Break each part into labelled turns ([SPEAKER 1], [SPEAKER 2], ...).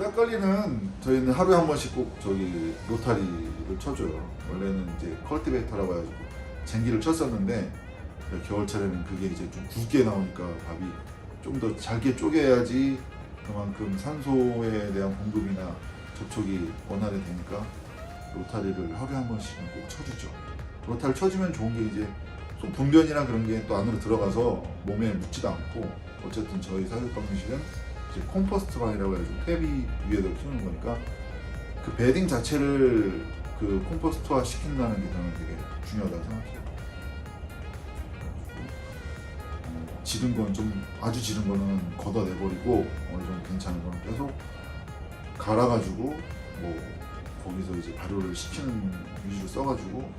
[SPEAKER 1] 백관리는 저희는 하루에 한 번씩 꼭 저기 로타리를 쳐줘요. 원래는 이제 컬티베이터라고 해가지고 쟁기를 쳤었는데 겨울철에는 그게 이제 좀 굵게 나오니까 밥이 좀 더 잘게 쪼개야지 그만큼 산소에 대한 공급이나 접촉이 원활히 되니까 로타리를 하루에 한 번씩은 꼭 쳐주죠. 로타리를 쳐주면 좋은 게 이제 좀 분변이나 그런 게 또 안으로 들어가서 몸에 묻지도 않고, 어쨌든 저희 사육방식은 이제 컴포스트 방이라고 해가지고 퇴비 위에다 키우는 거니까 그 베딩 자체를 그 컴포스트화 시킨다는 게 저는 되게 중요하다고 생각해요. 지른 건 좀 아주 지른 거는 걷어내버리고 어느 정도 괜찮은 거는 계속 갈아가지고 뭐 거기서 이제 발효를 시키는 위주로 써가지고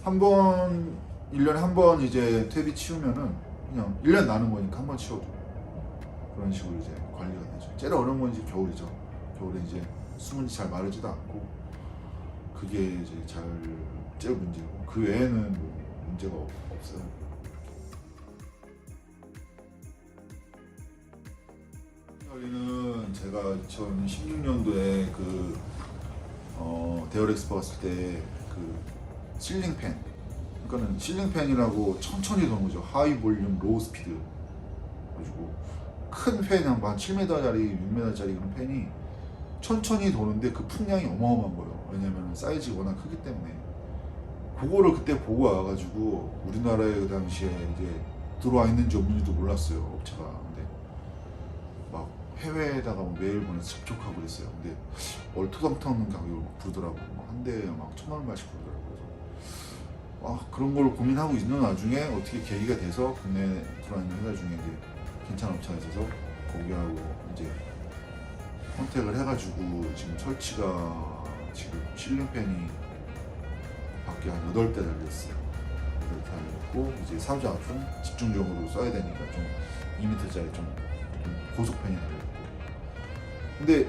[SPEAKER 1] 한 번 1년에 한 번 이제 퇴비 치우면은 그냥 1년 나는 거니까 한 번 치워도 그런 식으로 이제 관리가 되죠. 제일 어려운 건 이제 겨울이죠. 겨울에 이제 수분이 잘 마르지도 않고 그게 이제 제일 문제고, 그 외에는 뭐 문제가 없어요. 여기는 제가 2016년도에 그 대열 엑스포 갔을 때 그 실링팬, 그러니까는 실링팬이라고 천천히 도는 거죠. 하이 볼륨 로우 스피드 가지고 큰 팬이 한 7m짜리 6m짜리 그런 팬이 천천히 도는데 그 풍량이 어마어마한 거예요. 왜냐면 사이즈가 워낙 크기 때문에. 그거를 그때 보고 와가지고 우리나라에 그 당시에 이제 들어와 있는지 없는지도 몰랐어요, 업체가. 근데 막 해외에다가 매일 보내서 접촉하고 그랬어요. 근데 얼토당토하는 가격을 막 부르더라고. 한 대에 막 1,000만 원씩 부르더라고요. 그래서 그런 걸 고민하고 있는 와중에 어떻게 계기가 돼서 국내에 들어와 있는 회사 중에 이제 괜찮은 업체가 있어서 거기하고 이제 컨택을 해가지고 지금 설치가 지금 실링팬이 밖에 한 8대 달렸어요. 8대 달렸고 이제 사주 앞은 집중적으로 써야 되니까 좀 2m짜리 좀 고속팬이 달렸고. 근데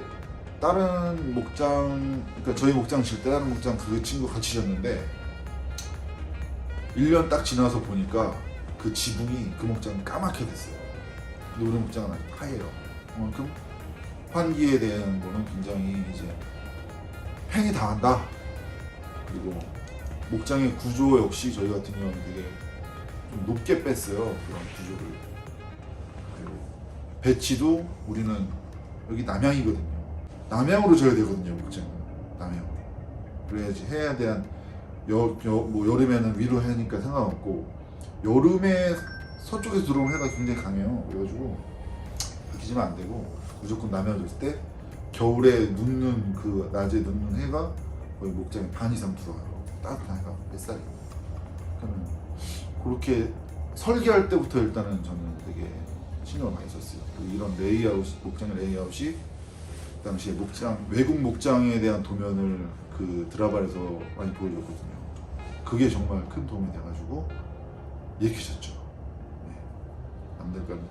[SPEAKER 1] 다른 목장, 그러니까 저희 목장 질 때 다른 목장 그 친구 같이 졌는데 1년 딱 지나서 보니까 그 지붕이 그 목장이 까맣게 됐어요. 근데 우리 목장은 아직 하얘요. 그만큼 환기에 대한 거는 굉장히 이제 팽이 당한다. 그리고 목장의 구조 역시 저희 같은 경우는 되게 좀 높게 뺐어요. 그런 구조를. 그리고 배치도 우리는 여기 남향이거든요. 남향으로 져야 되거든요, 목장은. 남향. 그래야지 해에 대한 뭐 여름에는 위로 해니까 상관없고, 여름에 서쪽에서 들어오는 해가 굉장히 강해요. 그래가지고 그렇게 지면 안 되고 무조건 남향으로 졌을 때 겨울에 눕는 그 낮에 눕는 해가 거의 목장에 반 이상 들어가요. 따뜻한 해가 뱃살이. 그러면 그렇게 설계할 때부터 일단은 저는 되게 신경을 많이 썼어요. 이런 레이아웃, 목장의 레이아웃이 그 당시에 목장, 외국 목장에 대한 도면을 그 드라발에서 많이 보여줬거든요. 그게 정말 큰 도움이 돼가지고 예키셨죠. 네. 남들과는